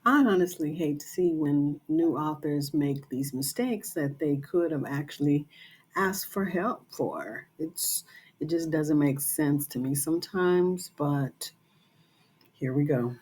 I honestly hate to see when new authors make these mistakes that they could have actually asked for help for. It just doesn't make sense to me sometimes, but here we go.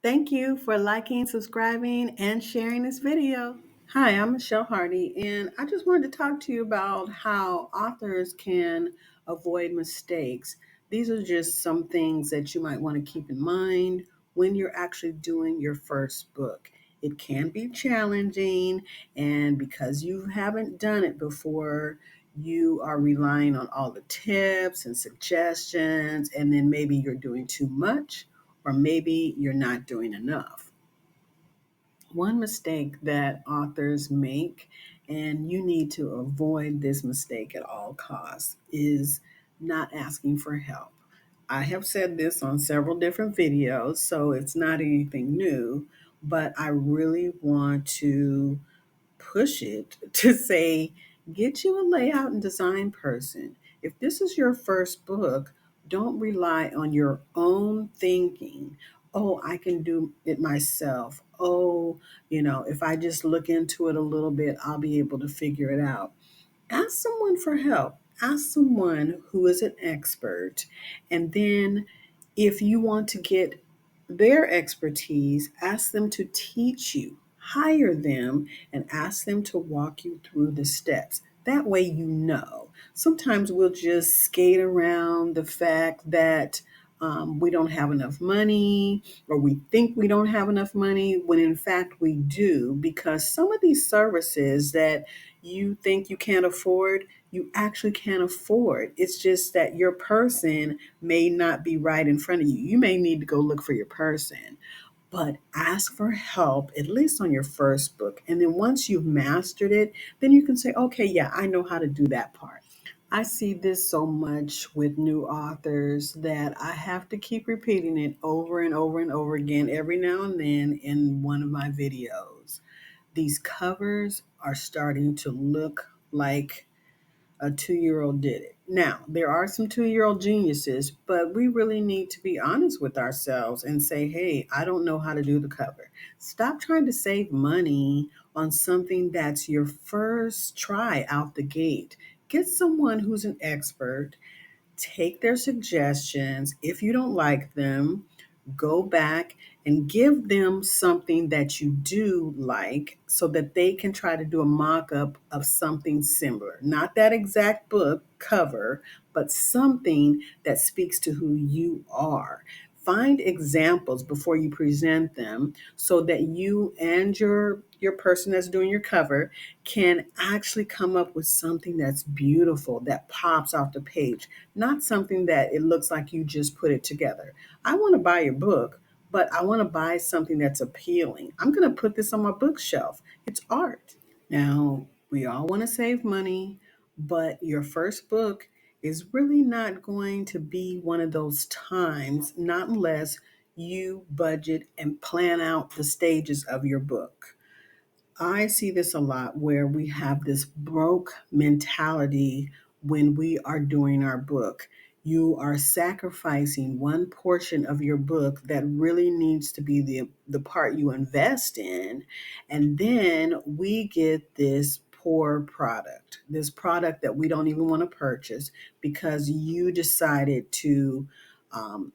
Thank you for liking, subscribing, and sharing this video. Hi, I'm Michelle Hardy, and I just wanted to talk to you about how authors can avoid mistakes. These are just some things that you might want to keep in mind when you're actually doing your first book. It can be challenging, and because you haven't done it before, you are relying on all the tips and suggestions, and then maybe you're doing too much or maybe you're not doing enough. One mistake that authors make, and you need to avoid this mistake at all costs, is not asking for help. I have said this on several different videos, so it's not anything new, but I really want to push it to say, get you a layout and design person. If this is your first book, don't rely on your own thinking. Oh, I can do it myself. Oh, if I just look into it a little bit, I'll be able to figure it out. Ask someone for help. Ask someone who is an expert. And then, if you want to get their expertise, ask them to teach you. Hire them and ask them to walk you through the steps. That way, you know. Sometimes we'll just skate around the fact that we don't have enough money, or we think we don't have enough money when in fact we do, because some of these services that you think you can't afford, you actually can't afford. It's just that your person may not be right in front of you. You may need to go look for your person, but ask for help, at least on your first book. And then once you've mastered it, then you can say, okay, yeah, I know how to do that part. I see this so much with new authors that I have to keep repeating it over and over and over again every now and then in one of my videos. These covers are starting to look like a 2 year old did it. Now, there are some 2 year old geniuses, but we really need to be honest with ourselves and say, hey, I don't know how to do the cover. Stop trying to save money on something that's your first try out the gate. Get someone who's an expert, take their suggestions. If you don't like them, go back and give them something that you do like so that they can try to do a mock up of something similar. Not that exact book cover, but something that speaks to who you are. Find examples before you present them so that you and your person that's doing your cover can actually come up with something that's beautiful, that pops off the page, not something that it looks like you just put it together. I want to buy your book, but I want to buy something that's appealing. I'm going to put this on my bookshelf. It's art. Now, we all want to save money, but your first book is really not going to be one of those times, not unless you budget and plan out the stages of your book. I see this a lot where we have this broke mentality when we are doing our book. You are sacrificing one portion of your book that really needs to be the part you invest in. And then we get this poor product, this product that we don't even want to purchase because you decided to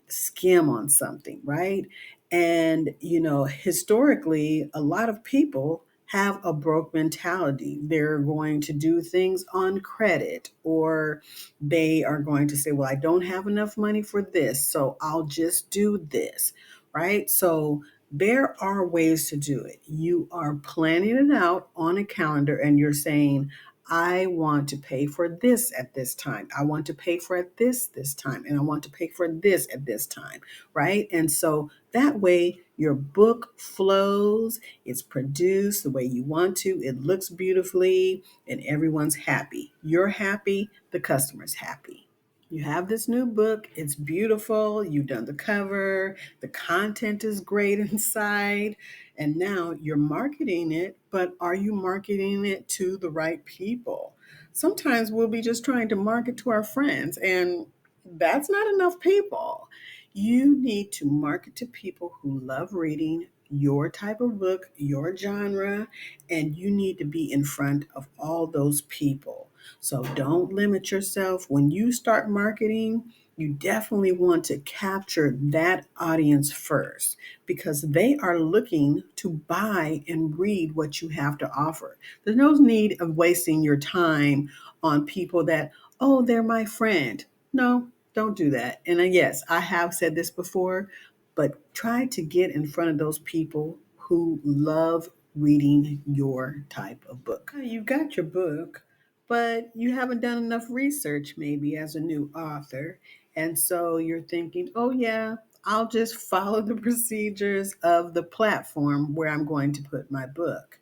skim on something, right? And, historically, a lot of people have a broke mentality. They're going to do things on credit, or they are going to say, well, I don't have enough money for this, so I'll just do this, right? So there are ways to do it. You are planning it out on a calendar and you're saying, I want to pay for this at this time. I want to pay for it this time. And I want to pay for this at this time. Right. And so that way your book flows, it's produced the way you want to, it looks beautifully, and everyone's happy. You're happy, the customer's happy. You have this new book, it's beautiful, you've done the cover, the content is great inside, and now you're marketing it, but are you marketing it to the right people? Sometimes we'll be just trying to market to our friends, and that's not enough people. You need to market to people who love reading your type of book, your genre, and you need to be in front of all those people. So don't limit yourself. When you start marketing, you definitely want to capture that audience first because they are looking to buy and read what you have to offer. There's no need of wasting your time on people that, oh, they're my friend. No, don't do that. And yes, I have said this before, but try to get in front of those people who love reading your type of book. You've got your book, but you haven't done enough research maybe as a new author. And so you're thinking, oh, yeah, I'll just follow the procedures of the platform where I'm going to put my book.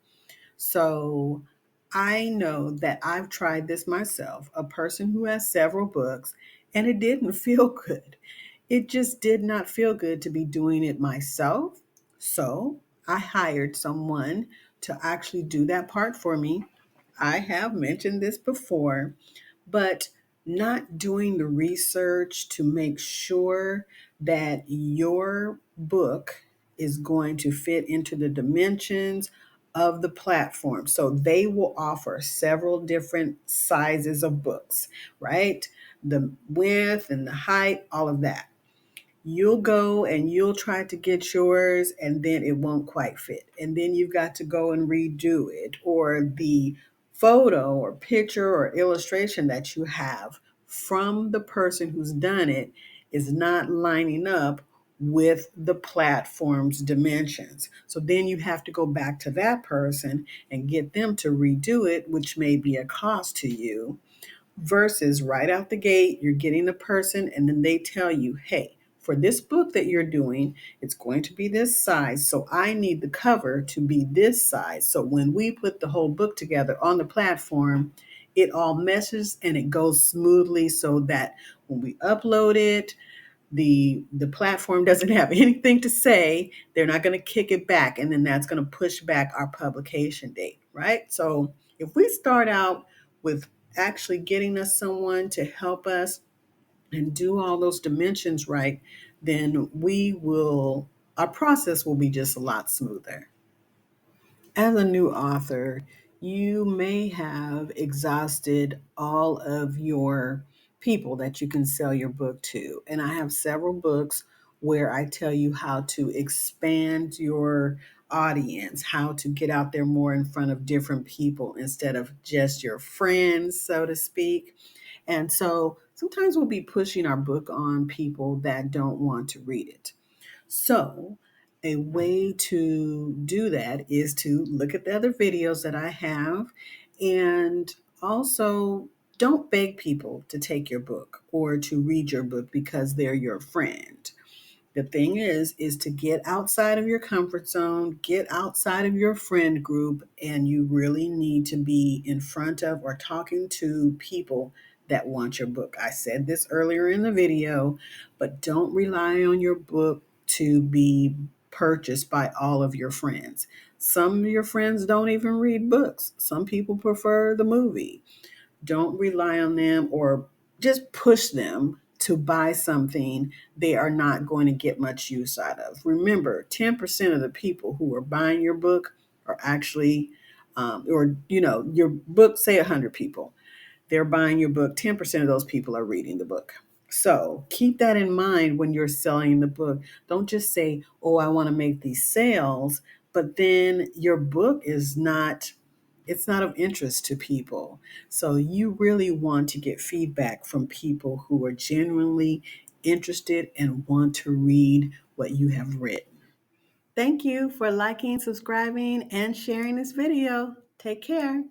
So I know that I've tried this myself, a person who has several books, and it didn't feel good. It just did not feel good to be doing it myself. So I hired someone to actually do that part for me. I have mentioned this before, but not doing the research to make sure that your book is going to fit into the dimensions of the platform. So they will offer several different sizes of books, right? The width and the height, all of that. You'll go and you'll try to get yours and then it won't quite fit. And then you've got to go and redo it, or the photo or picture or illustration that you have from the person who's done it is not lining up with the platform's dimensions. So then you have to go back to that person and get them to redo it, which may be a cost to you versus right out the gate, you're getting the person and then they tell you, hey, for this book that you're doing, it's going to be this size. So I need the cover to be this size. So when we put the whole book together on the platform, it all meshes and it goes smoothly so that when we upload it, the platform doesn't have anything to say. They're not going to kick it back and then that's going to push back our publication date, right? So if we start out with actually getting us someone to help us and do all those dimensions right, then our process will be just a lot smoother. As a new author, you may have exhausted all of your people that you can sell your book to. And I have several books where I tell you how to expand your audience, how to get out there more in front of different people instead of just your friends, so to speak. And so sometimes we'll be pushing our book on people that don't want to read it. So, a way to do that is to look at the other videos that I have and also don't beg people to take your book or to read your book because they're your friend. The thing is to get outside of your comfort zone, get outside of your friend group, and you really need to be in front of or talking to people that want your book. I said this earlier in the video, but don't rely on your book to be purchased by all of your friends. Some of your friends don't even read books. Some people prefer the movie. Don't rely on them or just push them to buy something they are not going to get much use out of. Remember, 10% of the people who are buying your book are actually, your book, say 100 people, they're buying your book, 10% of those people are reading the book. So keep that in mind when you're selling the book. Don't just say, oh, I want to make these sales, but then your book is not it's not of interest to people. So you really want to get feedback from people who are genuinely interested and want to read what you have written. Thank you for liking, subscribing, and sharing this video. Take care.